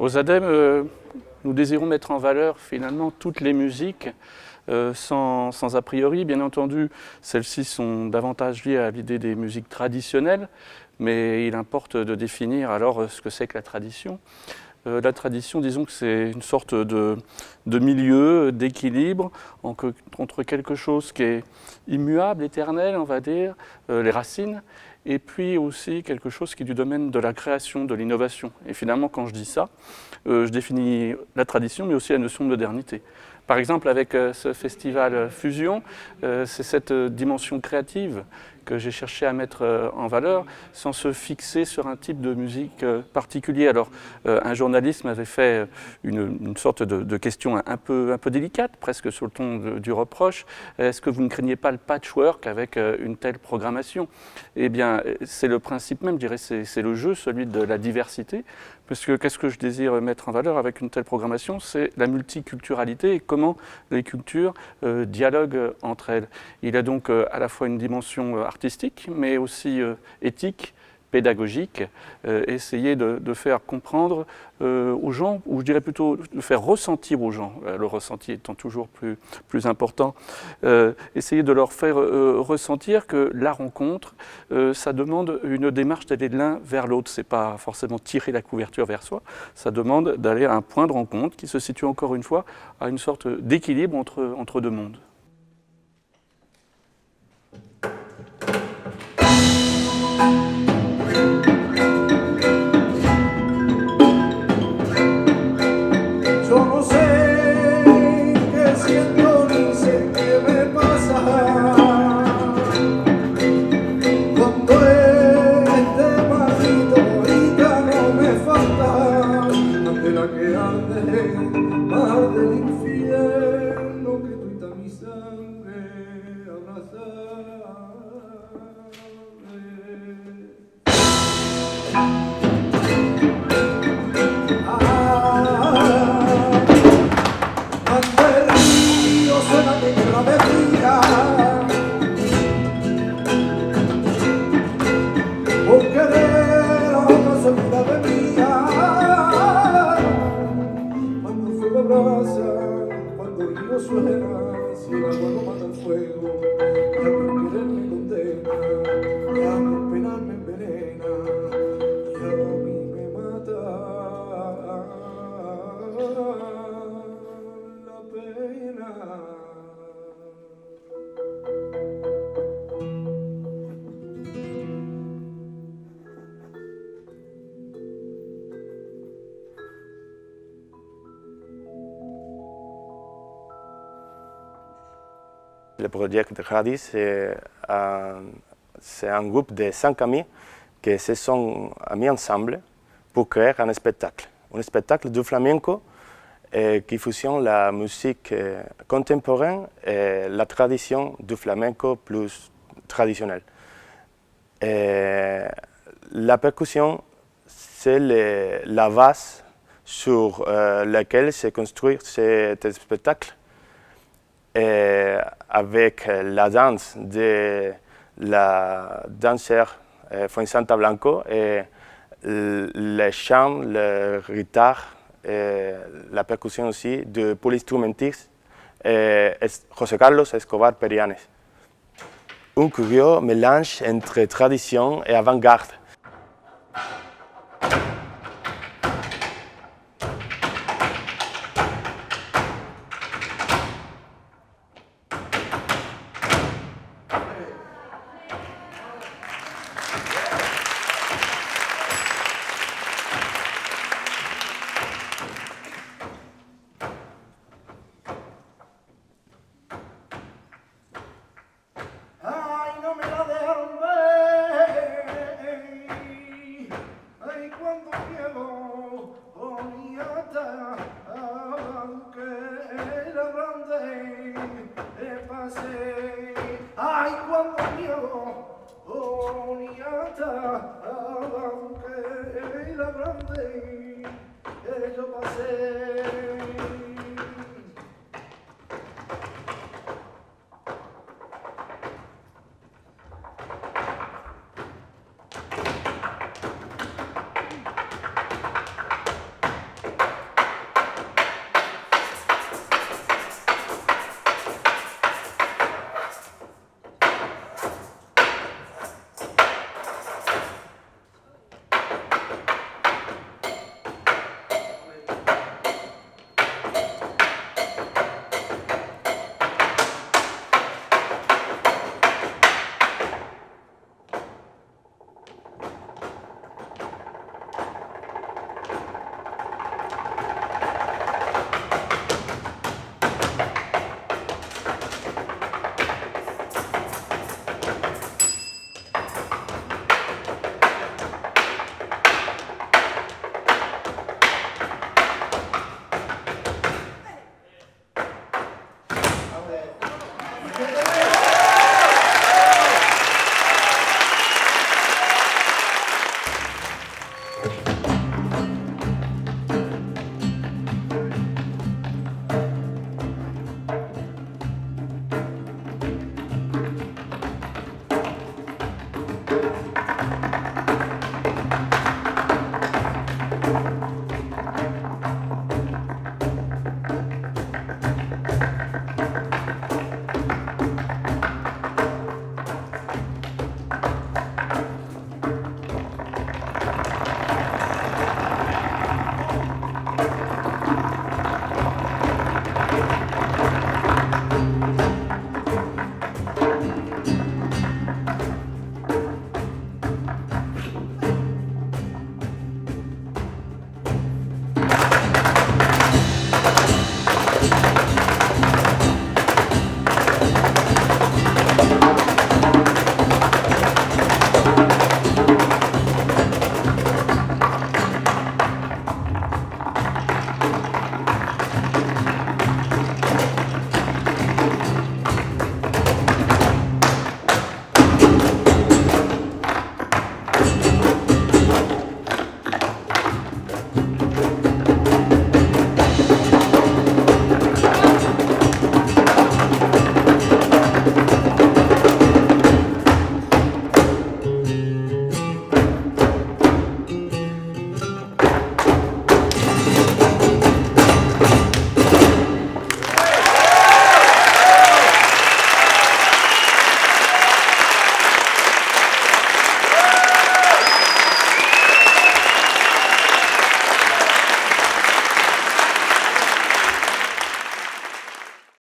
Aux ADEME, nous désirons mettre en valeur finalement toutes les musiques sans a priori. Bien entendu, celles-ci sont davantage liées à l'idée des musiques traditionnelles, mais il importe de définir alors ce que c'est que la tradition. La tradition, disons que c'est une sorte de milieu, d'équilibre entre quelque chose qui est immuable, éternel, on va dire, les racines, et puis aussi quelque chose qui est du domaine de la création, de l'innovation. Et finalement, quand je dis ça, je définis la tradition, mais aussi la notion de modernité. Par exemple, avec ce festival Fusion, c'est cette dimension créative que j'ai cherché à mettre en valeur sans se fixer sur un type de musique particulier. Alors, un journaliste m'avait fait une sorte de question un peu délicate, presque sur le ton du reproche. Est-ce que vous ne craignez pas le patchwork avec une telle programmation? Eh bien, c'est le principe même, je dirais, c'est le jeu, celui de la diversité. Parce que qu'est-ce que je désire mettre en valeur avec une telle programmation? C'est la multiculturalité et comment les cultures dialoguent entre elles. Il y a donc à la fois une dimension artistique, mais aussi éthique, pédagogique, essayer de faire comprendre aux gens, ou je dirais plutôt de faire ressentir aux gens, le ressenti étant toujours plus important, essayer de leur faire ressentir que la rencontre, ça demande une démarche d'aller de l'un vers l'autre. C'est pas forcément tirer la couverture vers soi, ça demande d'aller à un point de rencontre qui se situe encore une fois à une sorte d'équilibre entre deux mondes. Le projet de Radis, c'est un groupe de 5 amis qui se sont mis ensemble pour créer un spectacle du flamenco qui fusionne la musique contemporaine et la tradition du flamenco plus traditionnelle. La percussion, c'est la base sur laquelle se construit cet spectacle. Et avec la danse de la danseur Fuensanta Blanco et le chant, le guitare et la percussion aussi de polyinstrumentiste José Carlos Escobar Perianes. Un curieux mélange entre tradition et avant-garde. Ay, cuando miedo, aunque la grande, yo pasé.